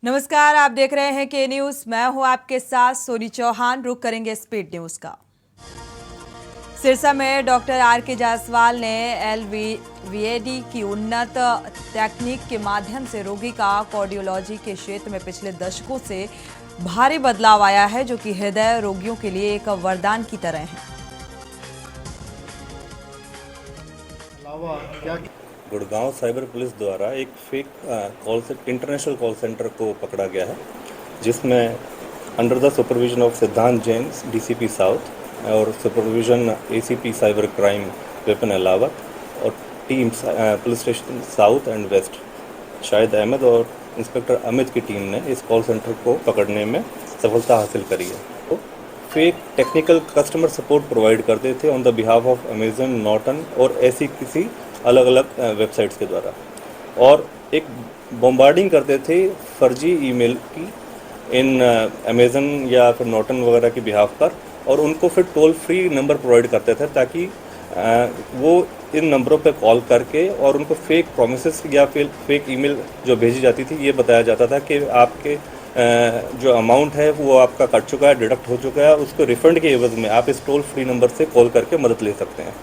नमस्कार, आप देख रहे हैं के न्यूज। मैं हूं आपके साथ सोनी चौहान। रुक करेंगे स्पीड न्यूज का। सिरसा में डॉक्टर आर के जायसवाल ने एलवीएडी की उन्नत तकनीक के माध्यम से रोगी का कार्डियोलॉजी के क्षेत्र में पिछले दशकों से भारी बदलाव आया है, जो कि हृदय रोगियों के लिए एक वरदान की तरह है। गुड़गांव साइबर पुलिस द्वारा एक फेक इंटरनेशनल कॉल सेंटर को पकड़ा गया है, जिसमें under the supervision of Siddhant Jain DCP south और supervision ACP cyber crime Vipin Alawat और teams police station south and west Shahid Ahmed और इंस्पेक्टर अमित की टीम ने इस कॉल सेंटर को पकड़ने में सफलता हासिल करी है। तो fake technical customer support provide करते थे on the behalf of Amazon, Norton और ऐसी किसी अलग अलग वेबसाइट्स के द्वारा, और एक बॉम्बार्डिंग करते थे फर्जी ईमेल की इन अमेज़न या फिर नॉर्टन वगैरह के बिहाफ पर, और उनको फिर टोल फ्री नंबर प्रोवाइड करते थे ताकि वो इन नंबरों पे कॉल करके और उनको फेक प्रोमिसेस या फिर फेक ईमेल जो भेजी जाती थी, ये बताया जाता था कि आपके जो अमाउंट है वो आपका कट चुका है, डिडक्ट हो चुका है, उसको रिफंड के एवज में आप इस टोल फ्री नंबर से कॉल करके मदद ले सकते हैं।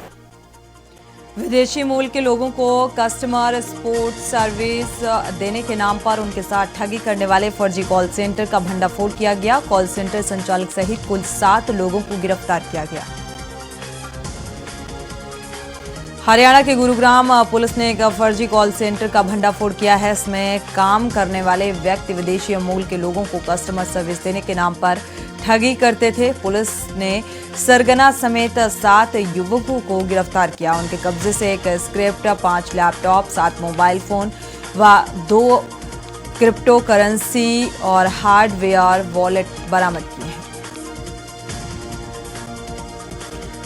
विदेशी मूल के लोगों को कस्टमर सपोर्ट सर्विस देने के नाम पर उनके साथ ठगी करने वाले फर्जी कॉल सेंटर का भंडाफोड़ किया गया। कॉल सेंटर संचालक सहित कुल 7 लोगों को गिरफ्तार किया गया। हरियाणा के गुरुग्राम पुलिस ने एक फर्जी कॉल सेंटर का भंडाफोड़ किया है। इसमें काम करने वाले व्यक्ति विदेशी मूल के लोगों को कस्टमर सर्विस देने के नाम पर ठगी करते थे। पुलिस ने सरगना समेत 7 युवकों को गिरफ्तार किया। उनके कब्जे से एक स्क्रिप्ट, 5 लैपटॉप, 7 मोबाइल फोन व 2 क्रिप्टो करेंसी और हार्डवेयर वॉलेट बरामद किए हैं।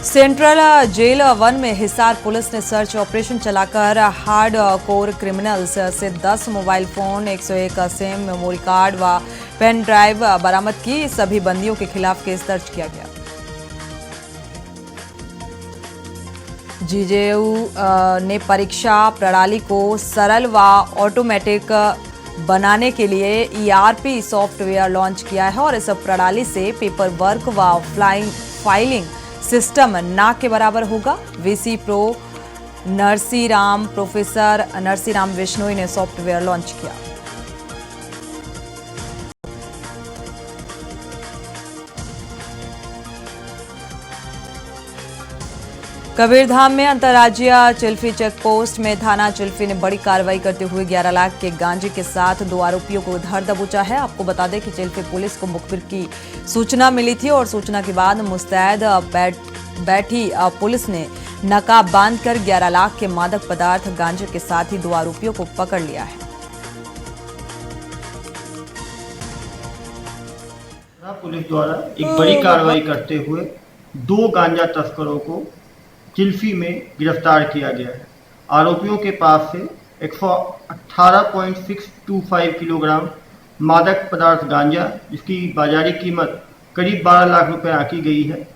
सेंट्रल जेल 1 में हिसार पुलिस ने सर्च ऑपरेशन चलाकर हार्ड कोर क्रिमिनल्स से 10 mobile phone, 101 SIM, memory card व पेन ड्राइव बरामद की। सभी बंदियों के खिलाफ केस दर्ज किया गया। जीजेयू ने परीक्षा प्रणाली को सरल व ऑटोमेटिक बनाने के लिए ईआरपी सॉफ्टवेयर लॉन्च किया है, और इस प्रणाली से पेपर वर्क व फाइलिंग सिस्टम ना के बराबर होगा। वीसी प्रोफेसर नरसीराम विश्नोई ने सॉफ्टवेयर लॉन्च किया। कबीरधाम में अंतर्राज्यीय चिल्फी चेक पोस्ट में थाना चिल्फी ने बड़ी कार्रवाई करते हुए 11 लाख के गांजे के साथ 2 आरोपियों को धर दबोचा है। आपको बता दें कि चिल्फी पुलिस को मुखबिर की सूचना मिली थी, और सूचना के बाद मुस्तैद बैठी पुलिस ने नकाब बांधकर 11 लाख के मादक पदार्थ गांजे के साथ ही 2 आरोपियों को पकड़ लिया है। पुलिस द्वारा एक बड़ी कार्रवाई करते हुए 2 गांजा तस्करों को चिल्फी में गिरफ्तार किया गया है। आरोपियों के पास से 118.625 किलोग्राम मादक पदार्थ गांजा, जिसकी बाजारी कीमत करीब 12 लाख रुपए आंकी गई है,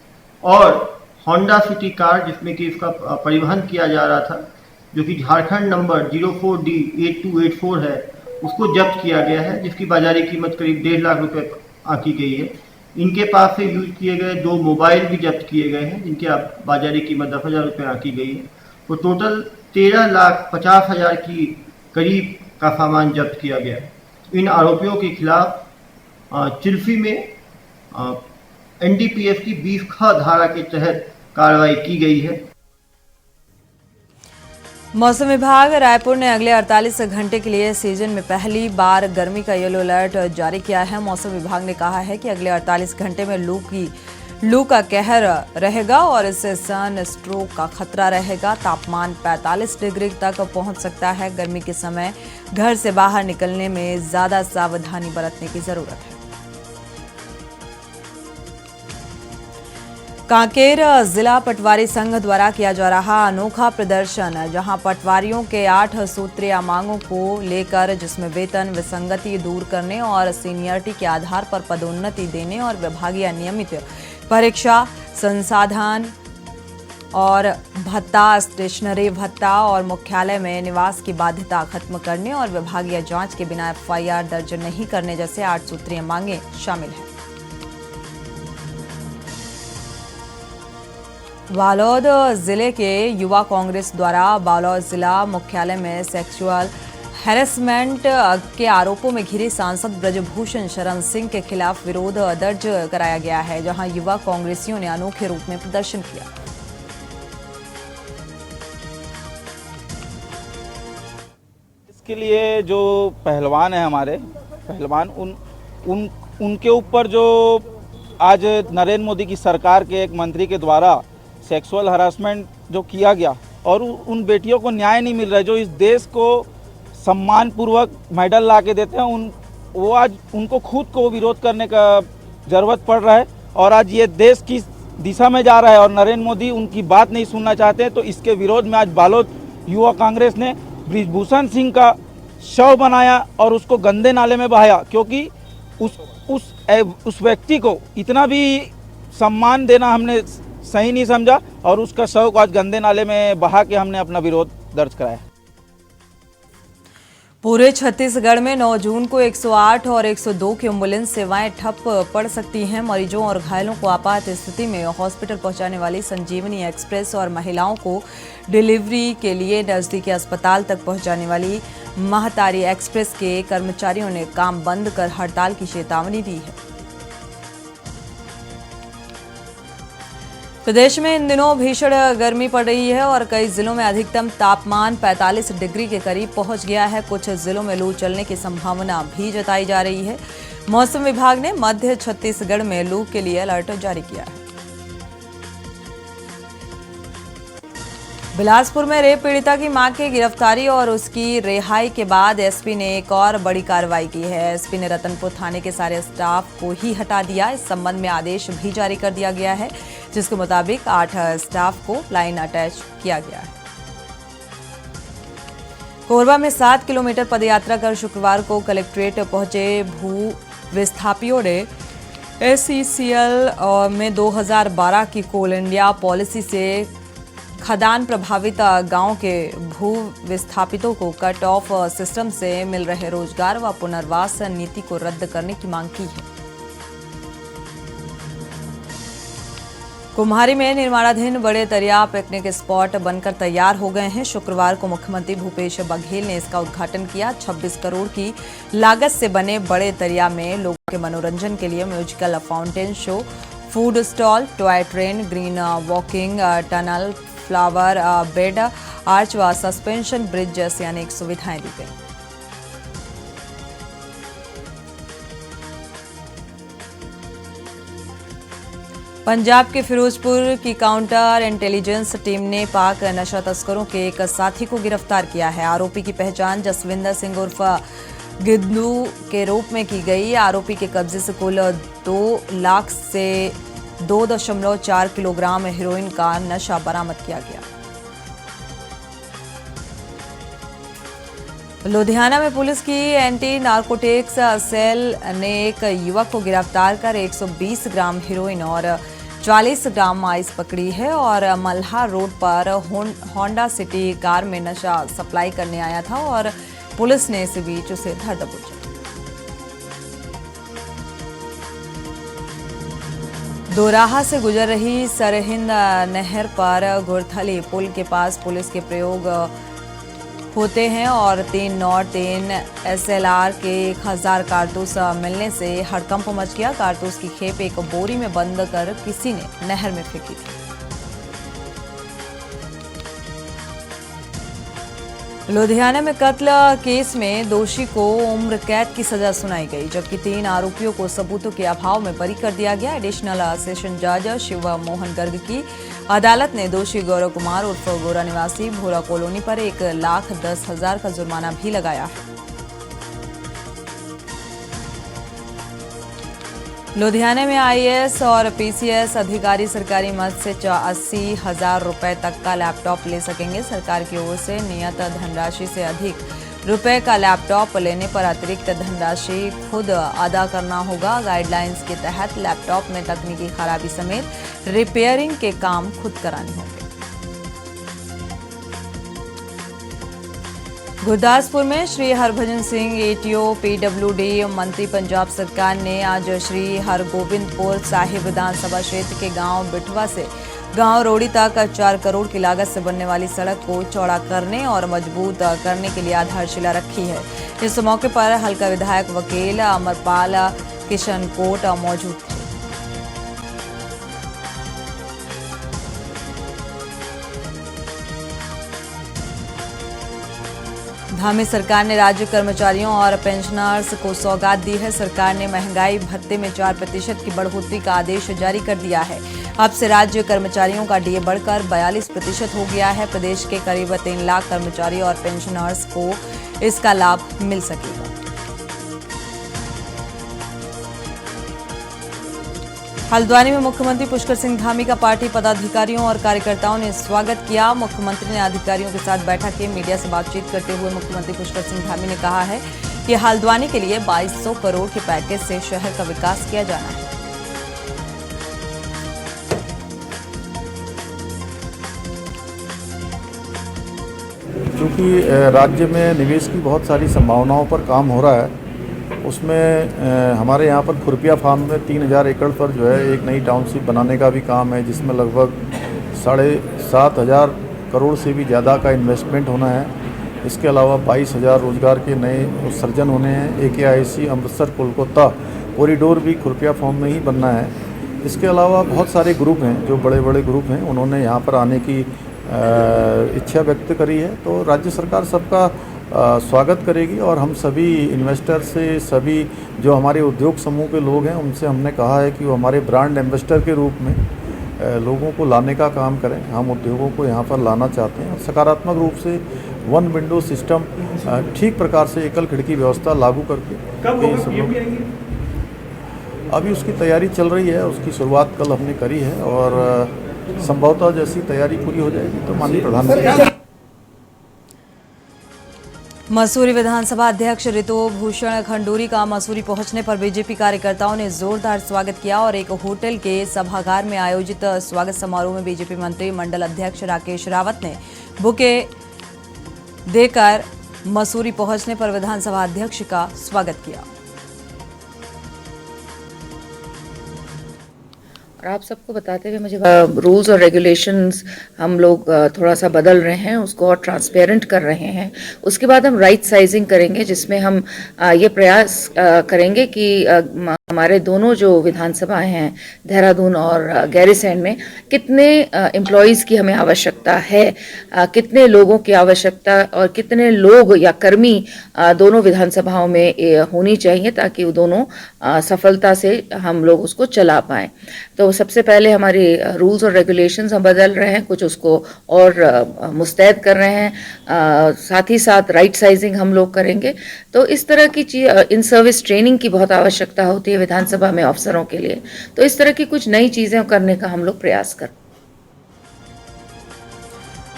और होंडा सिटी कार जिसमें कि इसका परिवहन किया जा रहा था, जो कि झारखंड नंबर 04D8284 है, उसको जब्त किया गया है, जिसकी बाजारी कीमत करीब 1.5 लाख रुपए आंकी गई है। इनके पास से यूज किए गए 2 मोबाइल भी जब्त किए गए हैं, जिनकी बाजारी कीमत 10,000 रुपये आंकी गई है। तो टोटल 13,50,000 की करीब का सामान जब्त किया गया। इन आरोपियों के खिलाफ चिल्फी में एनडीपीएस की 20 धारा के तहत कार्रवाई की गई है। मौसम विभाग रायपुर ने अगले 48 घंटे के लिए सीजन में पहली बार गर्मी का येलो अलर्ट जारी किया है। मौसम विभाग ने कहा है कि अगले 48 घंटे में लू का कहर रहेगा, और इससे सन स्ट्रोक का खतरा रहेगा। तापमान 45 डिग्री तक पहुंच सकता है। गर्मी के समय घर से बाहर निकलने में ज्यादा सावधानी बरतने की जरूरत है। कांकेर जिला पटवारी संघ द्वारा किया जा रहा अनोखा प्रदर्शन, जहां पटवारियों के 8 सूत्रीय मांगों को लेकर, जिसमें वेतन विसंगति दूर करने और सीनियरिटी के आधार पर पदोन्नति देने और विभागीय नियमित परीक्षा संसाधन और भत्ता, स्टेशनरी भत्ता और मुख्यालय में निवास की बाध्यता खत्म करने और विभागीय जांच के बिना एफआईआर दर्ज नहीं करने जैसे 8 सूत्रीय मांगे शामिल हैं। बालोद जिले के युवा कांग्रेस द्वारा बालोद जिला मुख्यालय में सेक्सुअल हैरेसमेंट के आरोपों में घिरे सांसद ब्रजभूषण शरण सिंह के खिलाफ विरोध दर्ज कराया गया है, जहां युवा कांग्रेसियों ने अनोखे रूप में प्रदर्शन किया। इसके लिए जो पहलवान है, हमारे पहलवान, उनके ऊपर जो आज नरेंद्र मोदी की सरकार के एक मंत्री के द्वारा सेक्सुअल हरासमेंट जो किया गया और उन बेटियों को न्याय नहीं मिल रहा है, जो इस देश को सम्मान पूर्वक मेडल ला के देते हैं, वो आज उनको खुद को विरोध करने का ज़रूरत पड़ रहा है। और आज ये देश की दिशा में जा रहा है और नरेंद्र मोदी उनकी बात नहीं सुनना चाहते हैं, तो इसके विरोध में आज बालोद युवा कांग्रेस ने ब्रजभूषण सिंह का शव बनाया और उसको गंदे नाले में बहाया, क्योंकि उस व्यक्ति को इतना भी सम्मान देना हमने सही नहीं समझा और उसका शव को आज गंदे नाले में बहा के हमने अपना विरोध दर्ज कराया। पूरे छत्तीसगढ़ में 9 जून को 108 और 102 की एम्बुलेंस सेवाएं ठप पड़ सकती हैं। मरीजों और घायलों को आपात स्थिति में हॉस्पिटल पहुंचाने वाली संजीवनी एक्सप्रेस और महिलाओं को डिलीवरी के लिए नजदीकी अस्पताल तक पहुंचाने वाली महतारी एक्सप्रेस के कर्मचारियों ने काम बंद कर हड़ताल की चेतावनी दी है। प्रदेश में इन दिनों भीषण गर्मी पड़ रही है और कई जिलों में अधिकतम तापमान 45 डिग्री के करीब पहुंच गया है। कुछ जिलों में लू चलने की संभावना भी जताई जा रही है। मौसम विभाग ने मध्य छत्तीसगढ़ में लू के लिए अलर्ट जारी किया है। बिलासपुर में रेप पीड़िता की मां की गिरफ्तारी और उसकी रिहाई के बाद एसपी ने एक और बड़ी कार्रवाई की है। एसपी ने रतनपुर थाने के सारे स्टाफ को ही हटा दिया। इस संबंध में आदेश भी जारी कर दिया गया है, जिसके मुताबिक 8 स्टाफ को लाइन अटैच किया गया है। कोरबा में 7 किलोमीटर पदयात्रा कर शुक्रवार को कलेक्ट्रेट पहुंचे भू विस्थापियों ने एसईसीएल में 2012 की कोल इंडिया पॉलिसी से खदान प्रभावित गांव के भू विस्थापितों को कट ऑफ सिस्टम से मिल रहे रोजगार व पुनर्वास नीति को रद्द करने की मांग की है। कुम्हारी में निर्माणाधीन बड़े दरिया पिकनिक स्पॉट बनकर तैयार हो गए हैं। शुक्रवार को मुख्यमंत्री भूपेश बघेल ने इसका उद्घाटन किया। 26 करोड़ की लागत से बने बड़े दरिया में लोगों के मनोरंजन के लिए musical fountain show, food stall, toy train, green walking tunnel, flower bed, arch व सस्पेंशन ब्रिज जैसी अनेक सुविधाएं दी गई। पंजाब के फिरोजपुर की काउंटर इंटेलिजेंस टीम ने पाक नशा तस्करों के एक साथी को गिरफ्तार किया है। आरोपी की पहचान जसविंदर सिंह उर्फ गिद्दू के रूप में की गई। आरोपी के कब्जे से कुल 2 लाख से 2.4 किलोग्राम हेरोइन का नशा बरामद किया गया। लुधियाना में पुलिस की एंटी नार्कोटिक्स सेल ने एक युवक को गिरफ्तार कर 120 ग्राम हेरोइन और 40 ग्राम आइस पकड़ी है और मल्हा रोड पर होंडा सिटी कार में नशा सप्लाई करने आया था और पुलिस ने इस बीच उसे धर दबोचा। दोराहा से गुजर रही सरहिंद नहर पर गुरथली पुल के पास पुलिस के प्रयोग होते हैं और 3 SLR के 1000 कारतूस मिलने से हड़कंप मच गया। कारतूस की खेप एक बोरी में बंद कर किसी ने नहर में फेंकी थी। लुधियाना में कत्ल केस में दोषी को उम्र कैद की सजा सुनाई गई, जबकि 3 आरोपियों को सबूतों के अभाव में बरी कर दिया गया। एडिशनल सेशन जज शिव मोहन गर्ग की अदालत ने दोषी गौरव कुमार उर्फ गोरा निवासी भोरा कॉलोनी पर 1,10,000 का जुर्माना भी लगाया है। लुधियाना में IAS और PCS अधिकारी सरकारी मद से 80,000 रुपए तक का लैपटॉप ले सकेंगे। सरकार की ओर से नियत धनराशि से अधिक रुपए का लैपटॉप लेने पर अतिरिक्त धनराशि खुद अदा करना होगा। गाइडलाइंस के तहत लैपटॉप में तकनीकी खराबी समेत रिपेयरिंग के काम खुद कराने होंगे। गुरदासपुर में श्री हरभजन सिंह एटीओ पीडब्ल्यूडी मंत्री पंजाब सरकार ने आज श्री हरगोबिंदपुर साहिब विधानसभा क्षेत्र के गांव बिठवा से गांव रोड़ी तक 4 करोड़ की लागत से बनने वाली सड़क को चौड़ा करने और मजबूत करने के लिए आधारशिला रखी है। इस मौके पर हल्का विधायक वकील अमरपाल किशनकोट मौजूद थे। धामी सरकार ने राज्य कर्मचारियों और पेंशनर्स को सौगात दी है। सरकार ने महंगाई भत्ते में 4% की बढ़ोतरी का आदेश जारी कर दिया है। अब से राज्य कर्मचारियों का डीए बढ़कर 42% हो गया है। प्रदेश के करीब 3 लाख कर्मचारी और पेंशनर्स को इसका लाभ मिल सकेगा। हल्द्वानी में मुख्यमंत्री पुष्कर सिंह धामी का पार्टी पदाधिकारियों और कार्यकर्ताओं ने स्वागत किया। मुख्यमंत्री ने अधिकारियों के साथ बैठक की। मीडिया से बातचीत करते हुए मुख्यमंत्री पुष्कर सिंह धामी ने कहा है कि हल्द्वानी के लिए 2200 करोड़ के पैकेज से शहर का विकास किया जाना है। क्योंकि राज्य में निवेश की बहुत सारी संभावनाओं पर काम हो रहा है, उसमें हमारे यहाँ पर खुरपिया फार्म में 3000 एकड़ पर जो है एक नई टाउनशिप बनाने का भी काम है, जिसमें लगभग 7,500 करोड़ से भी ज़्यादा का इन्वेस्टमेंट होना है। इसके अलावा 22,000 रोजगार के नए उत्सर्जन होने हैं। AKIC अमृतसर कोलकाता कॉरिडोर भी खुरपिया फार्म में ही बनना है। इसके अलावा बहुत सारे ग्रुप हैं, जो बड़े बड़े ग्रुप हैं, उन्होंने यहाँ पर आने की इच्छा व्यक्त करी है। तो राज्य सरकार सबका स्वागत करेगी और हम सभी इन्वेस्टर से, सभी जो हमारे उद्योग समूह के लोग हैं, उनसे हमने कहा है कि वो हमारे ब्रांड एम्बेसडर के रूप में लोगों को लाने का काम करें। हम उद्योगों को यहाँ पर लाना चाहते हैं और सकारात्मक रूप से 1 विंडो सिस्टम, ठीक प्रकार से एकल खिड़की व्यवस्था लागू करके अभी उसकी तैयारी चल रही है। उसकी शुरुआत कल हमने करी है और संभवतः जैसी तैयारी पूरी हो जाएगी तो माननीय प्रधानमंत्री। मसूरी विधानसभा अध्यक्ष ऋतु भूषण खंडूरी का मसूरी पहुंचने पर बीजेपी कार्यकर्ताओं ने जोरदार स्वागत किया और एक होटल के सभागार में आयोजित स्वागत समारोह में बीजेपी मंत्री मंडल अध्यक्ष राकेश रावत ने बुके देकर मसूरी पहुंचने पर विधानसभा अध्यक्ष का स्वागत किया। और आप सबको बताते हुए मुझे रूल्स और रेगुलेशंस हम लोग थोड़ा सा बदल रहे हैं, उसको और ट्रांसपेरेंट कर रहे हैं। उसके बाद हम राइट साइजिंग करेंगे, जिसमें हम ये प्रयास करेंगे कि हमारे दोनों जो विधानसभाएं हैं, देहरादून और गैरीसैंण में, कितने एम्प्लॉयज़ की हमें आवश्यकता है, कितने लोगों की आवश्यकता और कितने लोग या कर्मी दोनों विधानसभाओं में होनी चाहिए, ताकि वो दोनों सफलता से हम लोग उसको चला पाएँ। तो सबसे पहले हमारे रूल्स और रेगुलेशंस हम बदल रहे हैं, कुछ उसको और मुस्तैद कर रहे हैं, साथ ही साथ राइट साइजिंग हम लोग करेंगे। तो इस तरह की इन सर्विस ट्रेनिंग की बहुत आवश्यकता होती है विधानसभा में अफसरों के लिए। तो इस तरह की कुछ नई चीजें करने का हम लोग प्रयास कर।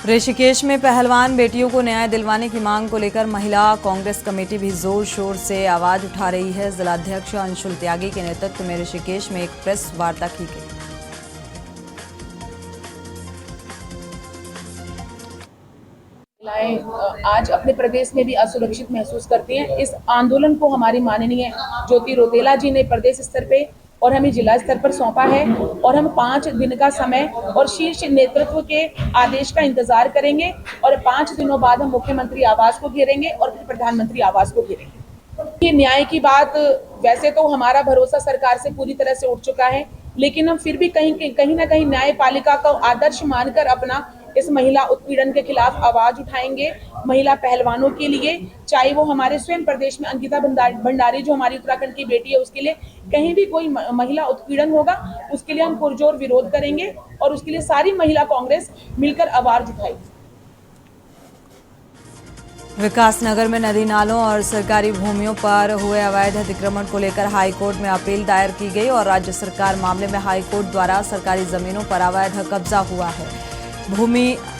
ऋषिकेश में पहलवान बेटियों को न्याय दिलवाने की मांग को लेकर महिला कांग्रेस कमेटी भी जोर शोर से आवाज उठा रही है। जिलाध्यक्ष अंशुल त्यागी के नेतृत्व में ऋषिकेश में एक प्रेस वार्ता की गई। आज अपने प्रदेश में भी असुरक्षित महसूस करती हैं। इस आंदोलन को हमारी माननीय ज्योति रौतेला जी ने प्रदेश स्तर पे और हमें जिला स्तर पर सौंपा है और हम 5 दिन का समय और शीर्ष नेतृत्व के आदेश का इंतजार करेंगे और 5 दिनों बाद हम मुख्यमंत्री आवास को घेरेंगे और फिर प्रधानमंत्री आवास को घेरेंगे। ये न्याय की बात, वैसे तो हमारा भरोसा सरकार से पूरी तरह से उठ चुका है, लेकिन हम फिर भी कहीं ना कहीं न्यायपालिका का आदर्श मानकर अपना इस महिला उत्पीड़न के खिलाफ आवाज उठाएंगे। महिला पहलवानों के लिए, चाहे वो हमारे स्वयं प्रदेश में अंकिता भंडारी जो हमारी उत्तराखंड की बेटी है, उसके लिए कहीं भी कोई महिला उत्पीड़न होगा, उसके लिए हम पुरजोर विरोध करेंगे और उसके लिए सारी महिला कांग्रेस मिलकर आवाज उठाएगी। विकासनगर में नदी नालों और सरकारी भूमियों पर हुए अवैध अतिक्रमण को लेकर हाईकोर्ट में अपील दायर की गई और राज्य सरकार मामले में हाईकोर्ट द्वारा सरकारी जमीनों पर अवैध कब्जा हुआ है।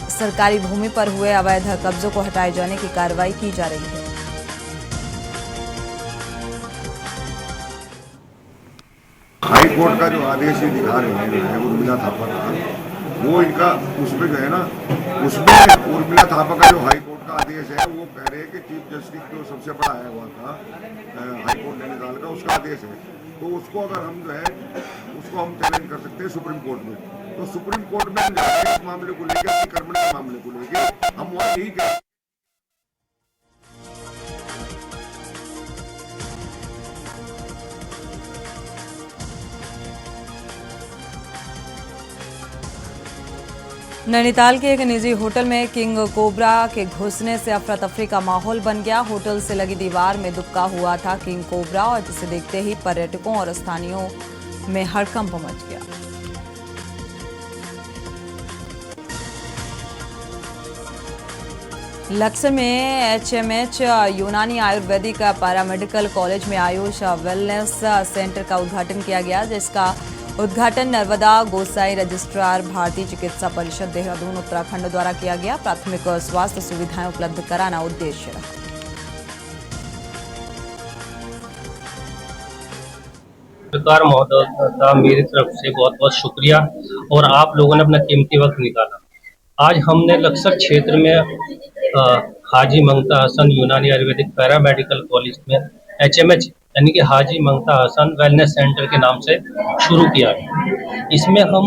सरकारी भूमि पर हुए अवैध कब्जों को हटाए जाने की कार्रवाई की जा रही है। हाई कोर्ट का जो आदेश दिखा रहे हैं उर्मिला थापा का, वो इनका उसमें जो है ना, उसमें उर्मिला थापा का जो हाई कोर्ट का आदेश है, वो कह रहे हैं कि चीफ जस्टिस जो सबसे बड़ा है वहाँ का हाई कोर्ट नैनीताल का, उसका आदेश है, तो उसको अगर हम जो है उसको हम चैलेंज कर सकते हैं सुप्रीम कोर्ट में। तो सुप्रीम कोर्ट में हम जा रहे हैं इस मामले को लेकर, अतिक्रमण के मामले को लेकर हम वहाँ यही कह नैनीताल के एक निजी होटल में किंग कोबरा के घुसने से अफरा तफरी का माहौल बन गया। होटल से लगी दीवार में दुबका हुआ था किंग कोबरा और जिसे देखते ही पर्यटकों और स्थानीयों में हड़कंप मच गया। लक्सर में HMH यूनानी आयुर्वेदिक पैरामेडिकल कॉलेज में आयुष वेलनेस सेंटर का उद्घाटन किया गया, जिसका उद्घाटन नर्मदा गोसाई रजिस्ट्रार भारतीय चिकित्सा परिषद देहरादून उत्तराखंड द्वारा किया गया। प्राथमिक स्वास्थ्य सुविधाएं उपलब्ध कराना उद्देश्य रहा। सरकार महोदय का मेरी तरफ से बहुत बहुत शुक्रिया और आप लोगों ने अपना कीमती वक्त निकाला। आज हमने लक्सर क्षेत्र में हाजी मंगता हसन यूनानी आयुर्वेदिक पैरामेडिकल कॉलेज में HMH यानी कि हाजी मंगता हसन वेलनेस सेंटर के नाम से शुरू किया है। इसमें हम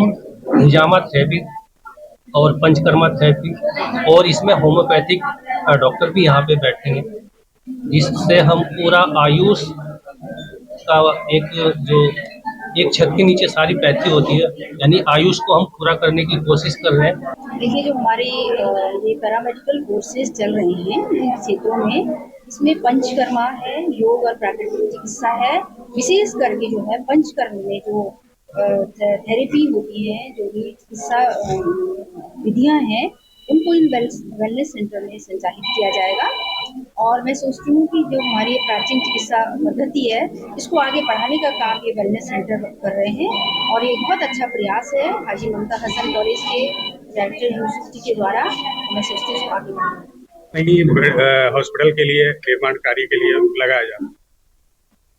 हिजामा थेरेपी और पंचकर्मा थेरेपी और इसमें होम्योपैथिक डॉक्टर भी यहाँ पे बैठेंगे, जिससे हम पूरा आयुष का एक छत के नीचे सारी पैथी होती है, यानी आयुष को हम पूरा करने की कोशिश कर रहे हैं। देखिए, जो हमारे ये पैरामेडिकल कोर्सेज चल रहे हैं इन क्षेत्रों में, इसमें पंचकर्मा है, योग और प्राकृतिक चिकित्सा है। विशेष करके जो है पंचकर्म में जो थेरेपी होती है, जो भी चिकित्सा विधियां हैं, उनको इन वेलनेस सेंटर में संचालित किया जाएगा। और मैं सोचती हूँ कि जो हमारी प्राचीन चिकित्सा पद्धति है, इसको आगे बढ़ाने का काम ये वेलनेस सेंटर कर रहे हैं और ये बहुत अच्छा प्रयास है हाजी ममता हसन कॉलेज के डायरेक्टर यूनिवर्सिटी के द्वारा। मैं सोचती हूँ इसको आगे बढ़ाना हॉस्पिटल के लिए निर्माण कार्य के लिए लगाया जाए।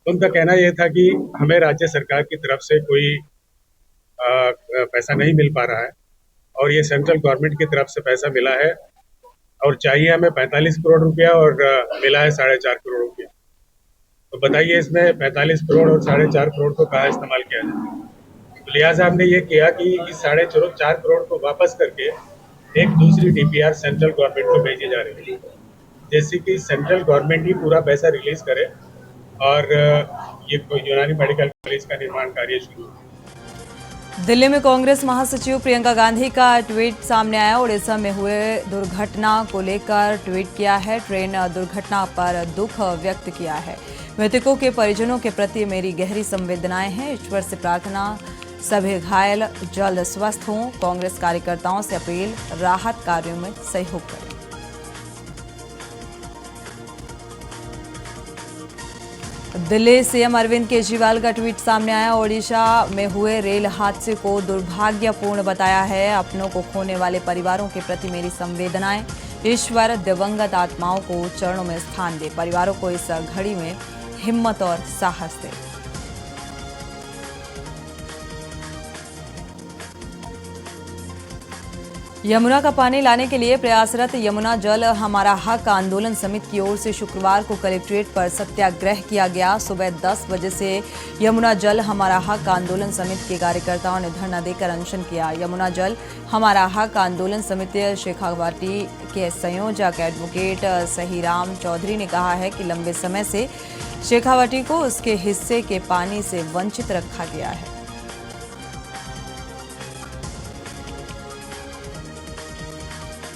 उनका कहना यह था कि हमें राज्य सरकार की तरफ से कोई पैसा नहीं मिल पा रहा है और ये सेंट्रल गवर्नमेंट की तरफ से पैसा मिला है और चाहिए हमें 45 करोड़ रुपया और मिला है 4.5 करोड़ रुपया। तो बताइए इसमें 45 करोड़ और 4.5 करोड़ को कहाँ इस्तेमाल किया जाए। तो लिहाजा हमने ये किया कि इस 4.5 करोड़ को वापस करके एक दूसरी DPR सेंट्रल गवर्नमेंट को भेजी जा रही है, जैसे कि सेंट्रल गवर्नमेंट ही पूरा पैसा रिलीज करे और ये यूनानी मेडिकल कॉलेज का निर्माण कार्य शुरू हो। दिल्ली में कांग्रेस महासचिव प्रियंका गांधी का ट्वीट सामने आया। उड़ीसा में हुए दुर्घटना को लेकर ट्वीट किया है। ट्रेन दुर्घटना पर दुख व्यक्त किया है। मृतकों के परिजनों के प्रति मेरी गहरी संवेदनाएं हैं। ईश्वर से प्रार्थना सभी घायल जल्द स्वस्थ हों। कांग्रेस कार्यकर्ताओं से अपील, राहत कार्यों में सहयोग करें। दिल्ली सीएम अरविंद केजरीवाल का ट्वीट सामने आया। ओडिशा में हुए रेल हादसे को दुर्भाग्यपूर्ण बताया है। अपनों को खोने वाले परिवारों के प्रति मेरी संवेदनाएं। ईश्वर दिवंगत आत्माओं को चरणों में स्थान दे। परिवारों को इस घड़ी में हिम्मत और साहस दे। यमुना का पानी लाने के लिए प्रयासरत यमुना जल हमारा हक आंदोलन समिति की ओर से शुक्रवार को कलेक्ट्रेट पर सत्याग्रह किया गया। सुबह 10 बजे से यमुना जल हमारा हक आंदोलन समिति के कार्यकर्ताओं ने धरना देकर अनशन किया। यमुना जल हमारा हक आंदोलन समिति शेखावाटी के संयोजक एडवोकेट सहीराम चौधरी ने कहा है कि लंबे समय से शेखावाटी को उसके हिस्से के पानी से वंचित रखा गया है।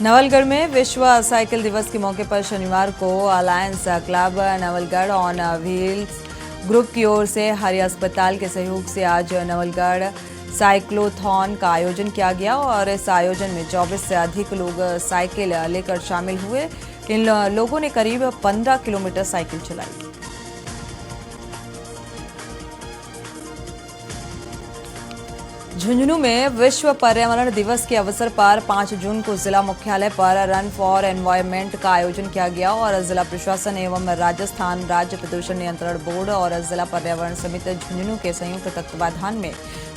नवलगढ़ में विश्व साइकिल दिवस के मौके पर शनिवार को alliance club Nawalgarh on wheels group की ओर से हरि अस्पताल के सहयोग से आज नवलगढ़ साइक्लोथॉन का आयोजन किया गया और इस आयोजन में 24 से अधिक लोग साइकिल लेकर शामिल हुए। इन लोगों ने करीब 15 किलोमीटर साइकिल चलाई। झुंझुनू में विश्व पर्यावरण दिवस के अवसर पर 5 जून को जिला मुख्यालय पर रन फॉर एनवायरनमेंट का आयोजन किया गया और जिला प्रशासन एवं राजस्थान राज्य प्रदूषण नियंत्रण बोर्ड और जिला पर्यावरण समिति झुंझुनू के संयुक्त तत्वाधान में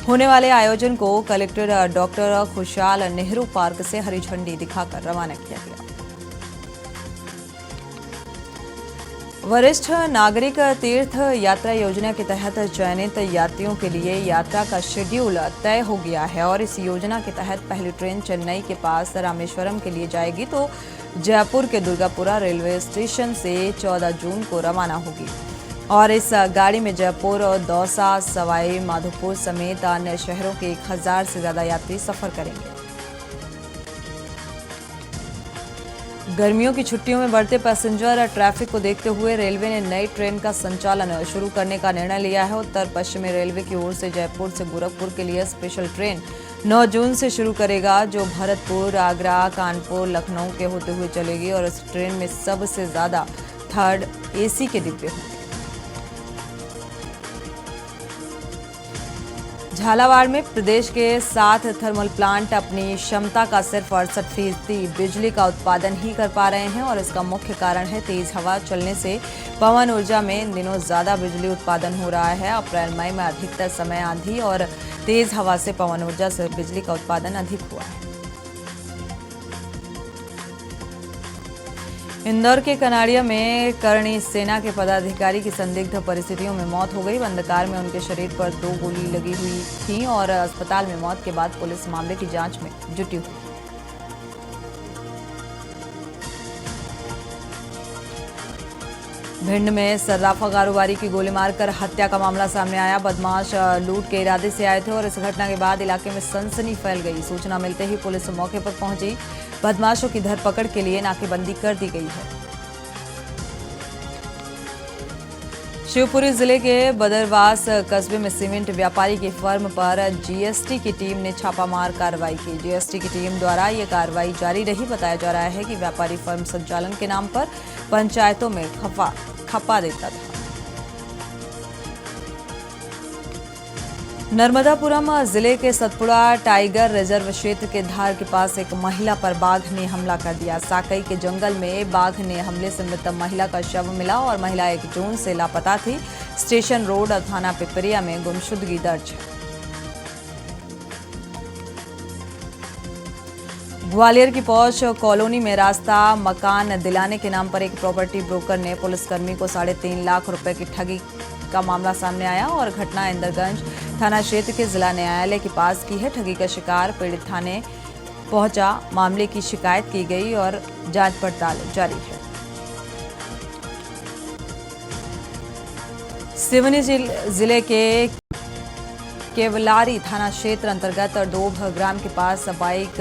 होने वाले आयोजन को कलेक्टर डॉक्टर खुशहाल नेहरू पार्क से हरी झंडी दिखाकर रवाना किया गया। वरिष्ठ नागरिक तीर्थ यात्रा योजना के तहत चयनित यात्रियों के लिए यात्रा का शेड्यूल तय हो गया है और इस योजना के तहत पहली ट्रेन चेन्नई के पास रामेश्वरम के लिए जाएगी तो जयपुर के दुर्गापुरा रेलवे स्टेशन से 14 जून को रवाना होगी और इस गाड़ी में जयपुर और दौसा, सवाई माधोपुर समेत अन्य शहरों के 1000 से ज्यादा यात्री सफर करेंगे। गर्मियों की छुट्टियों में बढ़ते पैसेंजर ट्रैफिक को देखते हुए रेलवे ने नई ट्रेन का संचालन शुरू करने का निर्णय लिया है। उत्तर पश्चिमी रेलवे की ओर से जयपुर से गोरखपुर के लिए स्पेशल ट्रेन 9 जून से शुरू करेगा, जो भरतपुर, आगरा, कानपुर, लखनऊ के होते हुए चलेगी और इस ट्रेन में सबसे ज्यादा 3rd AC के डिब्बे होंगे। झालावाड़ में प्रदेश के 7 थर्मल प्लांट अपनी क्षमता का सिर्फ 68% बिजली का उत्पादन ही कर पा रहे हैं और इसका मुख्य कारण है तेज हवा चलने से पवन ऊर्जा में इन दिनों ज्यादा बिजली उत्पादन हो रहा है। अप्रैल मई में अधिकतर समय आंधी और तेज हवा से पवन ऊर्जा से बिजली का उत्पादन अधिक हुआ है। इंदौर के कनाड़िया में करणी सेना के पदाधिकारी की संदिग्ध परिस्थितियों में मौत हो गई। अंधकार में उनके शरीर पर 2 गोली लगी हुई थी और अस्पताल में मौत के बाद पुलिस मामले की जांच में जुटी हुई। भिंड में सर्राफा कारोबारी की गोली मारकर हत्या का मामला सामने आया। बदमाश लूट के इरादे से आए थे और इस घटना के बाद इलाके में सनसनी फैल गई। सूचना मिलते ही पुलिस मौके पर पहुंची। बदमाशों की धरपकड़ के लिए नाकेबंदी कर दी गई है। शिवपुरी जिले के बदरवास कस्बे में सीमेंट व्यापारी की फर्म पर जीएसटी की टीम ने छापामार कार्रवाई की। जीएसटी की टीम द्वारा यह कार्रवाई जारी रही। बताया जा रहा है कि व्यापारी फर्म संचालन के नाम पर पंचायतों में खपा देता था। नर्मदापुरम जिले के सतपुड़ा टाइगर रिजर्व क्षेत्र के धार के पास एक महिला पर बाघ ने हमला कर दिया। साकई के जंगल में बाघ ने हमले से मृत महिला का शव मिला और महिला 1 जून से लापता थी। स्टेशन रोड और थाना पिपरिया में गुमशुदगी दर्ज है। ग्वालियर की पौष कॉलोनी में रास्ता मकान दिलाने के नाम पर एक प्रॉपर्टी ब्रोकर ने पुलिसकर्मी को 3.5 लाख रुपए की ठगी का मामला सामने आया और घटना इंदरगंज थाना क्षेत्र के जिला न्यायालय के पास की है। ठगी का शिकार पीड़ित थाने पहुंचा, मामले की शिकायत की गई और जांच पड़ताल जारी है। सिवनी जिले के केवलारी थाना क्षेत्र अंतर्गत डोभ ग्राम के पास बाइक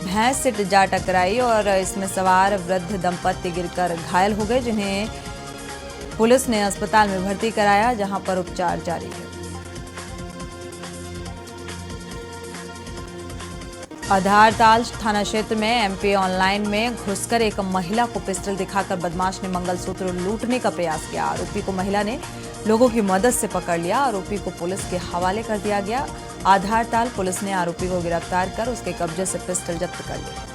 भैंस से जा टकराई और इसमें सवार वृद्ध दंपति गिरकर घायल हो गए, जिन्हें पुलिस ने अस्पताल में भर्ती कराया, जहां पर उपचार जारी है। आधारताल थाना क्षेत्र में एमपी ऑनलाइन में घुसकर एक महिला को पिस्टल दिखाकर बदमाश ने मंगलसूत्र लूटने का प्रयास किया। आरोपी को महिला ने लोगों की मदद से पकड़ लिया। आरोपी को पुलिस के हवाले कर दिया गया। आधारताल पुलिस ने आरोपी को गिरफ्तार कर उसके कब्जे से पिस्टल जब्त कर लिया।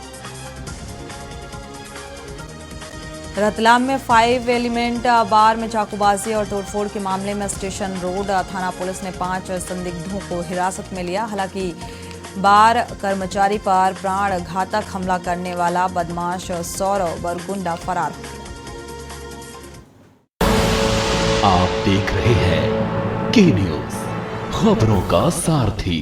रतलाम में 5 एलिमेंट बार में चाकूबाजी और तोड़फोड़ के मामले में स्टेशन रोड थाना पुलिस ने 5 संदिग्धों को हिरासत में लिया। हालांकि बार कर्मचारी पर प्राण घातक हमला करने वाला बदमाश सौरव बरगुंडा फरार हो गया। आप देख रहे हैं के न्यूज़, खबरों का सारथी।